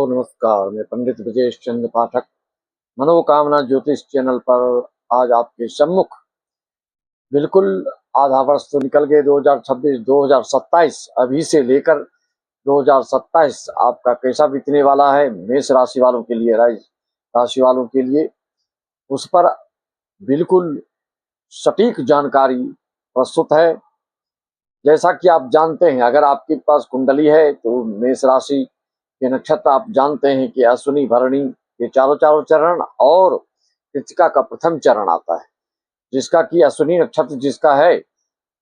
नमस्कार। मैं पंडित ब्रजेश चंद्र पाठक मनोकामना ज्योतिष चैनल पर आज आपके सम्मुख बिल्कुल आधा वर्ष तो निकल गए 2026 2027 अभी से लेकर 2027 आपका कैसा बीतने वाला है मेष राशि वालों के लिए, राशि वालों के लिए उस पर बिल्कुल सटीक जानकारी प्रस्तुत है। जैसा कि आप जानते हैं, अगर आपके पास कुंडली है तो मेष राशि के नक्षत्र आप जानते हैं कि अश्विनी भरणी ये चारों चरण और कृतिका का प्रथम चरण आता है। जिसका कि अश्विनी नक्षत्र जिसका है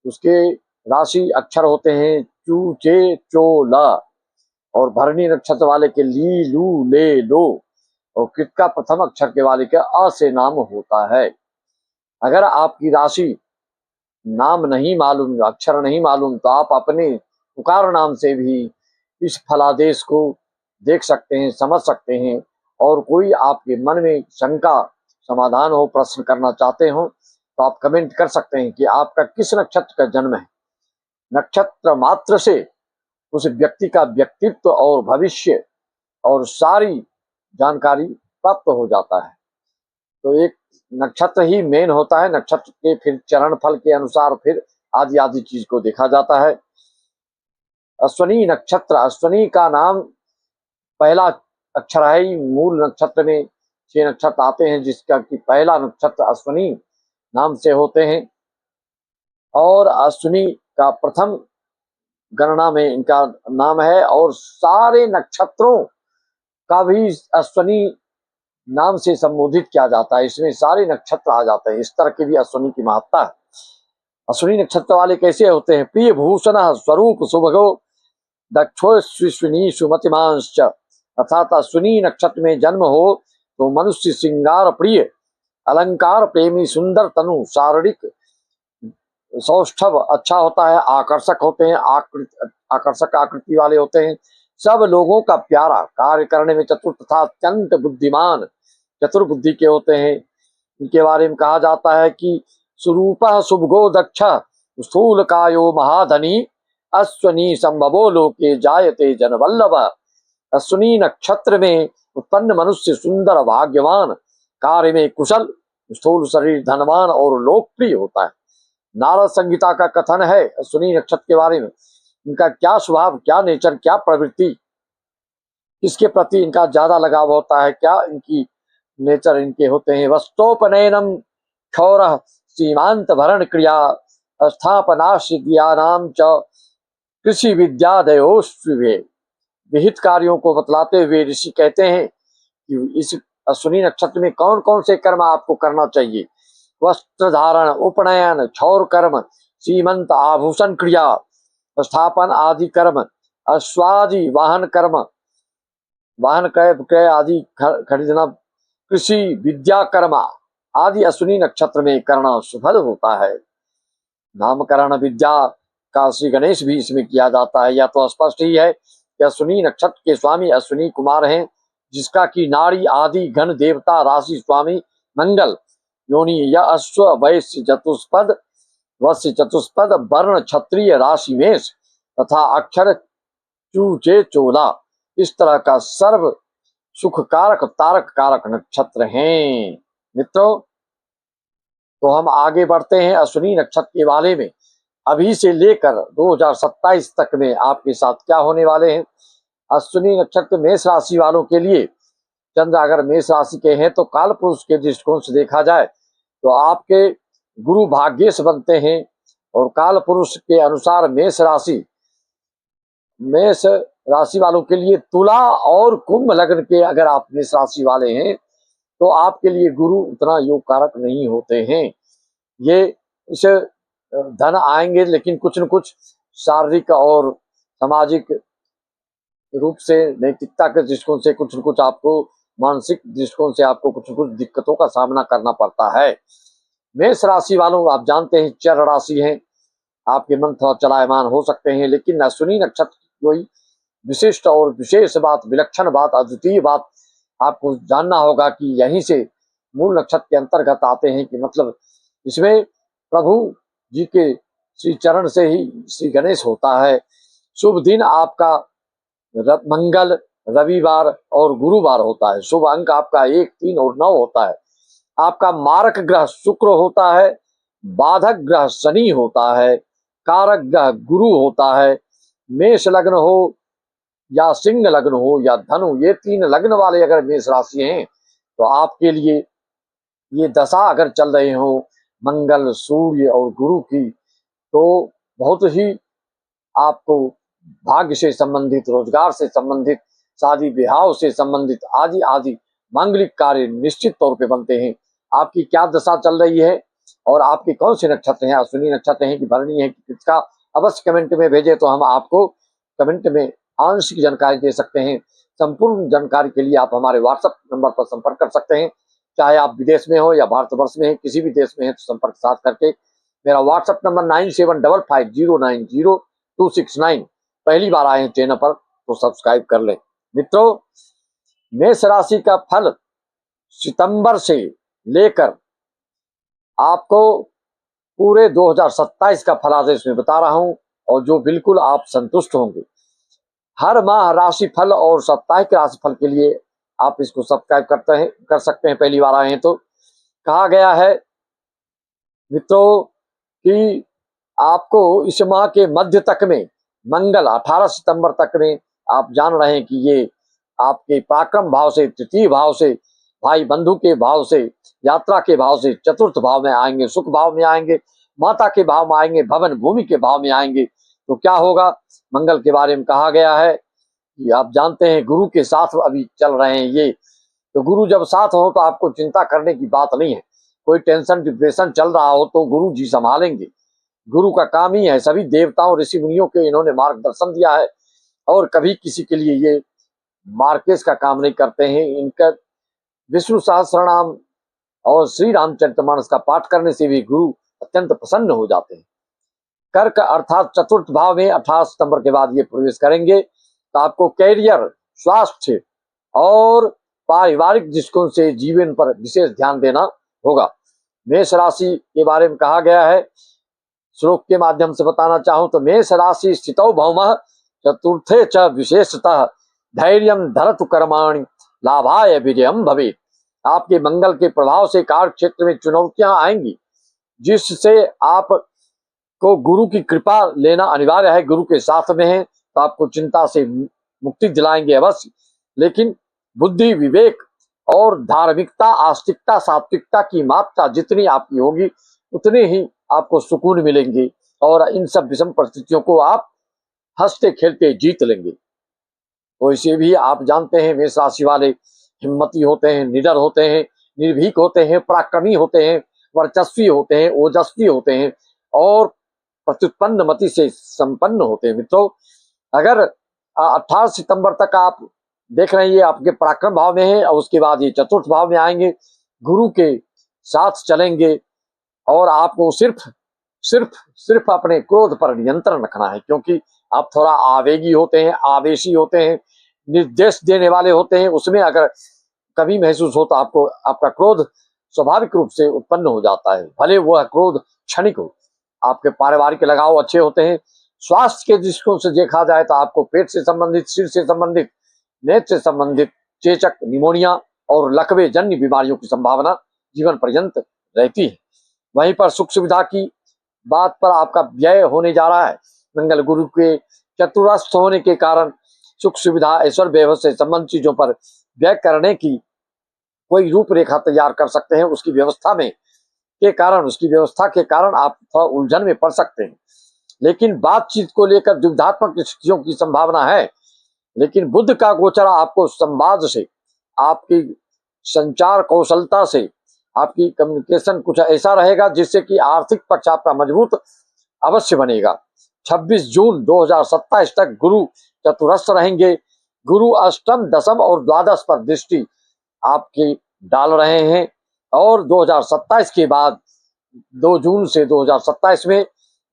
उसके राशि अक्षर होते हैं चू चे चो ला, और भरणी नक्षत्र वाले के ली लू ले लो, और कृतिका प्रथम अक्षर के वाले के अ से नाम होता है। अगर आपकी राशि नाम नहीं मालूम, अक्षर नहीं मालूम, तो आप अपने पुकार नाम से भी इस फलादेश को देख सकते हैं, समझ सकते हैं। और कोई आपके मन में शंका समाधान हो, प्रश्न करना चाहते हो, तो आप कमेंट कर सकते हैं कि आपका किस नक्षत्र का जन्म है। नक्षत्र मात्र से उस व्यक्ति का व्यक्तित्व और भविष्य और सारी जानकारी प्राप्त हो जाता है। तो एक नक्षत्र ही मेन होता है, नक्षत्र के फिर चरण फल के अनुसार फिर आदि आदि चीज को देखा जाता है। अश्विनी नक्षत्र, अश्विनी का नाम पहला अक्षर है। मूल नक्षत्र में 6 नक्षत्र आते हैं, जिसका कि पहला नक्षत्र अश्विनी नाम से होते हैं, और अश्विनी का प्रथम गणना में इनका नाम है। और सारे नक्षत्रों का भी अश्विनी नाम से संबोधित किया जाता है, इसमें सारे नक्षत्र आ जाते हैं। इस तरह की भी अश्विनी की महत्ता है। अश्विनी नक्षत्र वाले कैसे होते हैं? प्रिय भूषण स्वरूप सुभगो दक्षोस्विनी सुमतिमांश्च, अर्थात अश्विनी नक्षत्र में जन्म हो तो मनुष्य श्रृंगार प्रिय, अलंकार प्रेमी, सुंदर तनु, शारीरिक सौष्ठव अच्छा होता है, आकर्षक होते हैं, आकर्षक आकृति वाले होते हैं, सब लोगों का प्यारा, कार्य करने में चतुर तथा अत्यंत बुद्धिमान, चतुर बुद्धि के होते हैं। इनके बारे में कहा जाता है कि स्वरूपः शुभगो दक्ष स्थूल कायो महाधनी, अश्विनी संभवो लोके जायते जनवल्लभ। अश्विनी नक्षत्र में उत्पन्न मनुष्य सुंदर, भाग्यवान, कार्य में कुशल, स्थूल शरीर, धनवान और लोकप्रिय होता है। नारद संहिता का कथन है अश्विनी नक्षत्र के बारे में, इनका क्या स्वभाव, क्या नेचर, क्या प्रवृत्ति, किसके प्रति इनका ज्यादा लगाव होता है, क्या इनकी नेचर इनके होते हैं। वस्तोपनयनम क्षौर सीमांत भरण क्रिया स्थापनाशिज्ञानाम च कृषि विद्यादयोस्वे। विहित कार्यों को बतलाते हुए ऋषि कहते हैं कि इस अश्विनी नक्षत्र में कौन कौन से कर्म आपको करना चाहिए। वस्त्र धारण, उपनयन, क्षौर कर्म, सीमंत आभूषण क्रिया, स्थापन आदि कर्म, अश्वादि वाहन कर्म, वाहन क्रय आदि खरीदना, कृषि विद्या कर्म आदि अश्विनी नक्षत्र में करना सुफल होता है। नामकरण विद्या का श्री गणेश भी इसमें किया जाता है। यह तो स्पष्ट ही है कि अश्विनी नक्षत्र के स्वामी अश्विनी कुमार हैं, जिसका कि नाड़ी आदि घन देवता राशि स्वामी मंगल योनि या अश्व वैश्य चतुष्पद वश्य चतुष्पद वर्ण क्षत्रिय राशि मेष तथा अक्षर चूचे चोला, इस तरह का सर्व सुख कारक तारक कारक नक्षत्र हैं। मित्रों, तो हम आगे बढ़ते हैं अश्विनी नक्षत्र के बारे में। अभी से लेकर 2027 तक में आपके साथ क्या होने वाले हैं। अश्विनी नक्षत्र मेष राशि वालों के लिए, चंद्र अगर मेष राशि के हैं तो काल पुरुष के दृष्टिकोण से देखा जाए तो आपके गुरु भाग्येश बनते हैं, और काल पुरुष के अनुसार मेष राशि वालों के लिए तुला और कुंभ लग्न के अगर आप मेष राशि वाले हैं तो आपके लिए गुरु उतना योग कारक नहीं होते हैं। ये इस धन आएंगे, लेकिन कुछ न कुछ शारीरिक और सामाजिक रूप से, नैतिकता के दृष्टिकोण से कुछ न कुछ आपको, मानसिक दृष्टिकोण से आपको कुछ न कुछ दिक्कतों का सामना करना पड़ता है। मेष राशि वालों, आप जानते हैं चर राशि है, आपके मन थोड़ा चलायमान हो सकते हैं, लेकिन अश्विनी नक्षत्र की कोई विशिष्ट और विशेष बात, विलक्षण बात, अद्वितीय बात आपको जानना होगा कि यहीं से मूल नक्षत्र के अंतर्गत आते हैं कि मतलब इसमें प्रभु जी के श्री चरण से ही श्री गणेश होता है। शुभ दिन आपका मंगल, रविवार और गुरुवार होता है। शुभ अंक आपका 1, 3 और 9 होता है। आपका मारक ग्रह शुक्र होता है, बाधक ग्रह शनि होता है, कारक ग्रह गुरु होता है। मेष लग्न हो या सिंह लग्न हो या धनु, ये 3 लग्न वाले अगर मेष राशि हैं तो आपके लिए ये दशा अगर चल रहे हो मंगल, सूर्य और गुरु की, तो बहुत ही आपको भाग्य से संबंधित, रोजगार से संबंधित, शादी ब्याह से संबंधित आदि आदि मांगलिक कार्य निश्चित तौर पे बनते हैं। आपकी क्या दशा चल रही है और आपके कौन से नक्षत्र हैं, अश्विनी नक्षत्र हैं कि भरणी है कि किसका, अवश्य कमेंट में भेजे तो हम आपको कमेंट में आंशिक जानकारी दे सकते हैं। संपूर्ण जानकारी के लिए आप हमारे व्हाट्सएप नंबर पर संपर्क कर सकते हैं। चाहे आप विदेश में हो या भारतवर्ष में है, किसी भी देश में है तो संपर्क साध करके मेरा व्हाट्सएप नंबर 9755090269। पहली बार आए हैं चैनल पर तो सब्सक्राइब कर लें। मित्रों, मेष राशि का फल सितंबर से लेकर आपको पूरे 2027 का फलादेश में बता रहा हूं और जो बिल्कुल आप संतुष्ट होंगे। हर माह राशि फल और साप्ताहिक राशि फल के लिए आप इसको सब्सक्राइब कर सकते हैं। पहली बार आए हैं तो कहा गया है मित्रों कि आपको इस माह के मध्य तक में मंगल 18 सितंबर तक में आप जान रहे हैं कि ये आपके पराक्रम भाव से, तृतीय भाव से, भाई बंधु के भाव से, यात्रा के भाव से चतुर्थ भाव में आएंगे, सुख भाव में आएंगे, माता के भाव में आएंगे, भवन भूमि के भाव में आएंगे। तो क्या होगा, मंगल के बारे में कहा गया है कि आप जानते हैं गुरु के साथ अभी चल रहे हैं ये, तो गुरु जब साथ हो तो आपको चिंता करने की बात नहीं है। कोई टेंशन डिप्रेशन चल रहा हो तो गुरु जी संभालेंगे। गुरु का काम ही है, सभी देवताओं ऋषि मुनियों के इन्होंने मार्गदर्शन दिया है और कभी किसी के लिए ये मार्केश का काम नहीं करते हैं। इनका विष्णु सहस्त्रनाम और श्री रामचरितमानस का पाठ करने से भी गुरु अत्यंत प्रसन्न हो जाते हैं। कर्क अर्थात चतुर्थ भाव में 18 सितंबर के बाद ये प्रवेश करेंगे तो आपको कैरियर, स्वास्थ्य और पारिवारिक दृष्टिकोण से जीवन पर विशेष ध्यान देना होगा। मेष राशि के बारे में कहा गया है, श्लोक के माध्यम से बताना चाहूं तो मेष राशि स्थितौ भौमः चतुर्थे च विशेषतः धैर्यं धरतु कर्माणि लाभाय विजयम भवेत्। आपके मंगल के प्रभाव से कार्य क्षेत्र में चुनौतियां आएंगी, जिससे आप को गुरु की कृपा लेना अनिवार्य है। गुरु के साथ में है तो आपको चिंता से मुक्ति दिलाएंगे अवश्य, लेकिन बुद्धि, विवेक और धार्मिकता, आस्तिकता, सात्विकता की मात्रा जितनी आपकी होगी उतने ही आपको सुकून मिलेंगे और इन सब विषम परिस्थितियों को आप हंसते खेलते जीत लेंगे। तो इसे भी आप जानते हैं मेष राशि वाले हिम्मती होते हैं, निडर होते हैं, निर्भीक होते हैं, पराक्रमी होते हैं, वर्चस्वी होते हैं, ओजस्वी होते हैं और प्रत्युत्पन्न मति से संपन्न होते हैं। मित्रों, अगर 18 सितंबर तक आप देख रहे हैं ये आपके पराक्रम भाव में है और उसके बाद ये चतुर्थ भाव में आएंगे, गुरु के साथ चलेंगे और आपको सिर्फ अपने क्रोध पर नियंत्रण रखना है, क्योंकि आप थोड़ा आवेगी होते हैं, आवेशी होते हैं, निर्देश देने वाले होते हैं। उसमें अगर कभी महसूस हो तो आपको आपका क्रोध स्वाभाविक रूप से उत्पन्न हो जाता है, भले वह क्रोध क्षणिक हो। आपके पारिवारिक लगाव अच्छे होते हैं। स्वास्थ्य के दृष्टिकोण से देखा जाए तो आपको पेट से संबंधित, सिर से संबंधित, नेत्र से संबंधित चेचक, निमोनिया और लकवे जन्य बीमारियों की संभावना जीवन पर्यंत रहती है। वहीं पर सुख सुविधा की बात पर आपका व्यय होने जा रहा है। मंगल गुरु के चतुरस्थ होने के कारण सुख सुविधा, ऐश्वर्य, वैभव से संबंधित चीजों पर व्यय करने की कोई रूपरेखा तैयार कर सकते हैं। उसकी व्यवस्था के कारण आप थोड़ा उलझन में पड़ सकते हैं, लेकिन बातचीत को लेकर दुविधात्मक स्थितियों की संभावना है। लेकिन बुध का गोचर आपको संवाद से, आपकी संचार कौशलता से, आपकी कम्युनिकेशन कुछ ऐसा रहेगा जिससे कि आर्थिक पक्ष आपका मजबूत अवश्य बनेगा। 26 जून 2027 तक गुरु चतुरस्थ रहेंगे। गुरु अष्टम, दशम और द्वादश पर दृष्टि आपकी डाल रहे हैं और 2027 के बाद 2 जून से 2027 में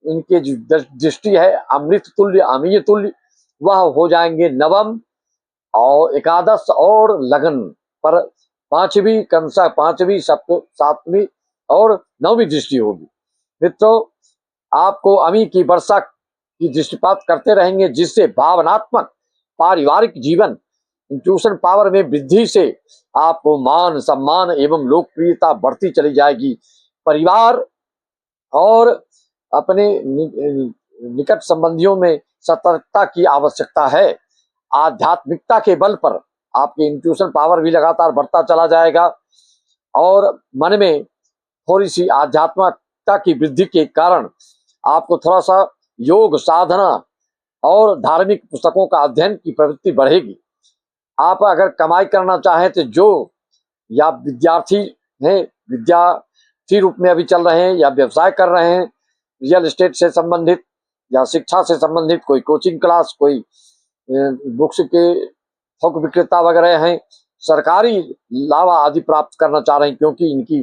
इनके जो दृष्टि है अमृत तुल्य, अमीय तुल्य, वह हो जाएंगे नवम और एकादश और लगन पर पांचवी, क्रमशः पांचवी, सातवीं और नौवीं दृष्टि होगी। मित्रों, आपको अमी की वर्षा की दृष्टिपात करते रहेंगे, जिससे भावनात्मक पारिवारिक जीवन इंट्यूशन पावर में वृद्धि से आपको मान सम्मान एवं लोकप्रियता बढ़ती चली जाएगी। परिवार और अपने निकट संबंधियों में सतर्कता की आवश्यकता है। आध्यात्मिकता के बल पर आपके इंट्यूशन पावर भी लगातार बढ़ता चला जाएगा और मन में थोड़ी सी आध्यात्मिकता की वृद्धि के कारण आपको थोड़ा सा योग साधना और धार्मिक पुस्तकों का अध्ययन की प्रवृत्ति बढ़ेगी। आप अगर कमाई करना चाहें तो जो या विद्यार्थी हैं, विद्यार्थी रूप में अभी चल रहे हैं या व्यवसाय कर रहे हैं, रियल एस्टेट से संबंधित या शिक्षा से संबंधित, कोई कोचिंग क्लास, कोई बुक्स के थोक विक्रेता वगैरह हैं, सरकारी लाभ आदि प्राप्त करना चाह रहे हैं क्योंकि इनकी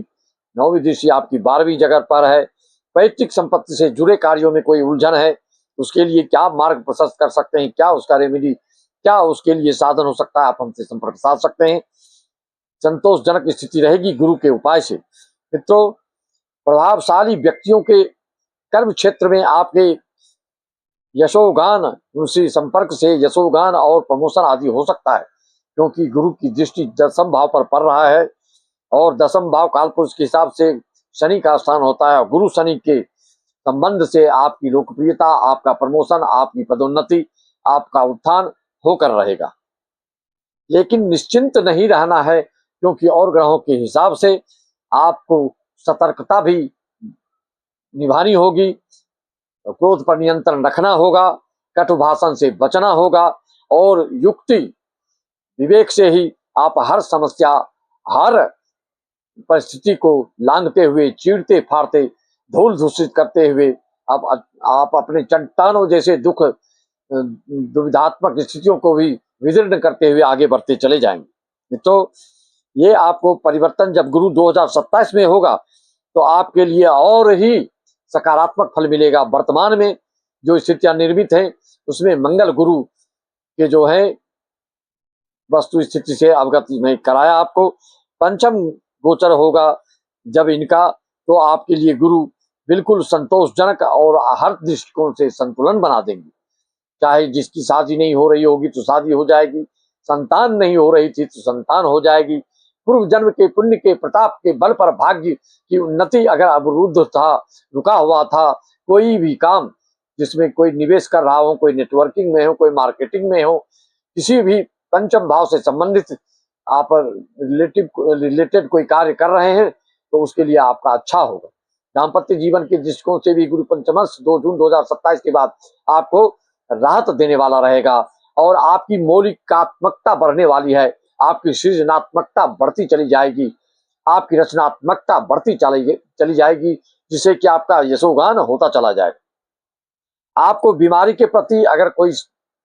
9वीं दृष्टि आपकी 12वीं जगह पर है। पैतृक संपत्ति से जुड़े कार्यों में कोई उलझन है, उसके लिए क्या मार्ग प्रशस्त कर सकते हैं, क्या उसका रेमेडी, क्या उसके लिए साधन हो सकता है, आप हमसे संपर्क साध सकते हैं। संतोषजनक स्थिति रहेगी गुरु के उपाय से। मित्रों, प्रभावशाली व्यक्तियों के कर्म क्षेत्र में आपके यशोगान, उनसे संपर्क से यशोगान और प्रमोशन आदि हो सकता है क्योंकि गुरु की दृष्टि 10वें भाव पर पड़ रहा है और 10वां भाव कालपुरुष के हिसाब से शनि का स्थान होता है। गुरु शनि के संबंध से आपकी लोकप्रियता, आपका प्रमोशन, आपकी पदोन्नति, आपका उत्थान होकर रहेगा। लेकिन निश्चिंत नहीं रहना है क्योंकि और ग्रहों के हिसाब से आपको सतर्कता भी निभानी होगी, क्रोध पर नियंत्रण रखना होगा, कटु भाषण से बचना होगा और युक्ति विवेक से ही आप हर समस्या, हर परिस्थिति को लांघते हुए, चीरते फाड़ते, धूल दूषित करते हुए आप अपने चट्टानों जैसे दुविधात्मक स्थितियों को भी विदीर्ण करते हुए आगे बढ़ते चले जाएंगे। तो ये आपको परिवर्तन जब गुरु 2027 में होगा तो आपके लिए और ही सकारात्मक फल मिलेगा। वर्तमान में जो स्थितियां निर्मित हैं उसमें मंगल गुरु के जो है वस्तु स्थिति से अवगत में कराया आपको। पंचम गोचर होगा जब इनका, तो आपके लिए गुरु बिल्कुल संतोषजनक और हर दृष्टिकोण से संतुलन बना देंगे। चाहे जिसकी शादी नहीं हो रही होगी तो शादी हो जाएगी, संतान नहीं हो रही थी तो संतान हो जाएगी। पूर्व जन्म के पुण्य के प्रताप के बल पर भाग्य की उन्नति अगर अवरुद्ध था, रुका हुआ था, कोई भी काम जिसमें कोई निवेश कर रहा हो, कोई नेटवर्किंग में हो, कोई मार्केटिंग में हो, किसी भी पंचम भाव से संबंधित आप रिलेटेड कोई कार्य कर रहे हैं तो उसके लिए आपका अच्छा होगा। दाम्पत्य जीवन के दृष्टिकोण से भी गुरु पंचमश 2 जून 2027 के बाद आपको राहत देने वाला रहेगा और आपकी मौलिकात्मकता बढ़ने वाली है। आपकी सृजनात्मकता बढ़ती चली जाएगी, आपकी रचनात्मकता बढ़ती चली जाएगी, जिससे कि आपका यशोगान होता चला जाएगा। आपको बीमारी के प्रति अगर कोई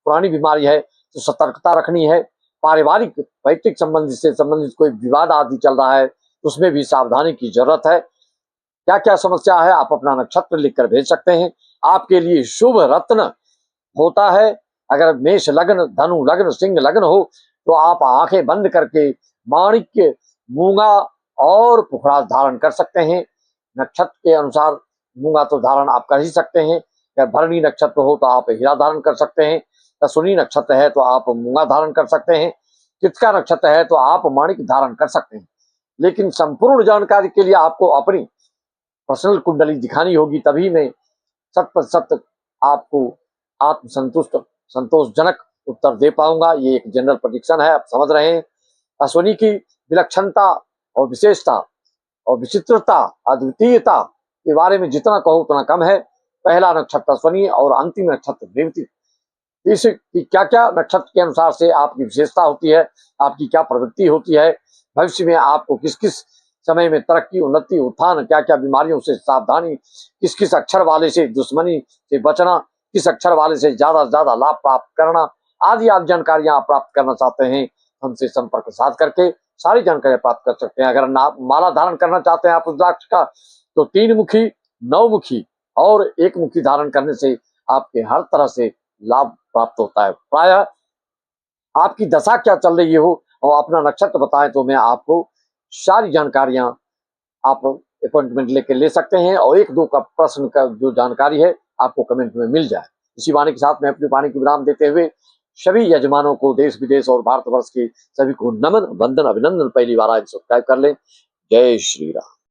पुरानी बीमारी है तो सतर्कता रखनी है। पारिवारिक पैतृक से संबंधित कोई विवाद आदि चल रहा है उसमें भी सावधानी की जरूरत है। क्या क्या समस्या है आप अपना नक्षत्र लिखकर भेज सकते हैं। आपके लिए शुभ रत्न होता है, अगर मेष लग्न, धनु लग्न, सिंह लग्न हो तो आप आंखें बंद करके माणिक्य, मूंगा और पुखराज धारण कर सकते हैं। नक्षत्र के अनुसार मूंगा तो धारण आप कर ही सकते हैं। अगर भरणी नक्षत्र हो तो आप हीरा धारण कर सकते हैं, अश्विनी नक्षत्र है तो आप मूंगा धारण कर सकते हैं, कृतिका नक्षत्र है तो आप माणिक धारण कर सकते हैं। लेकिन संपूर्ण जानकारी के लिए आपको अपनी पर्सनल कुंडली दिखानी होगी, तभी मैं 100% आपको आत्मसंतुष्ट संतोषजनक उत्तर दे पाऊंगा। ये एक जनरल प्रेडिक्शन है, आप समझ रहे हैं। अश्विनी की विलक्षणता और विशेषता और विचित्रता, अद्वितीयता के बारे में जितना कहो उतना कम है। पहला नक्षत्र अश्विनी और अंतिम नक्षत्र रेवती। इसकी क्या क्या नक्षत्र के अनुसार से आपकी विशेषता होती है, आपकी क्या प्रवृत्ति होती है, भविष्य में आपको किस किस समय में तरक्की, उन्नति, उत्थान, क्या क्या बीमारियों से सावधानी, किस किस अक्षर वाले से दुश्मनी से बचना, किस अक्षर वाले से ज्यादा लाभ प्राप्त करना, आदि आप जानकारियां आप प्राप्त करना चाहते हैं, हमसे संपर्क साध करके सारी जानकारियां प्राप्त कर सकते हैं। अगर माला धारण करना चाहते हैं आप रुद्राक्ष का तो 3 मुखी, 9 मुखी और 1 मुखी धारण करने से आपके हर तरह से लाभ प्राप्त होता है। प्रायः आपकी दशा क्या चल रही हो और अपना नक्षत्र बताएं तो मैं आपको सारी जानकारियां आप अपॉइंटमेंट लेके ले सकते हैं और 1-2 का प्रश्न का जो जानकारी है आपको कमेंट में मिल जाए। इसी वाणी के साथ मैं अपनी वाणी की विराम देते हुए सभी यजमानों को देश विदेश और भारतवर्ष के सभी को नमन, वंदन, अभिनंदन। पहली बार आए सब्सक्राइब कर लें। जय श्री राम।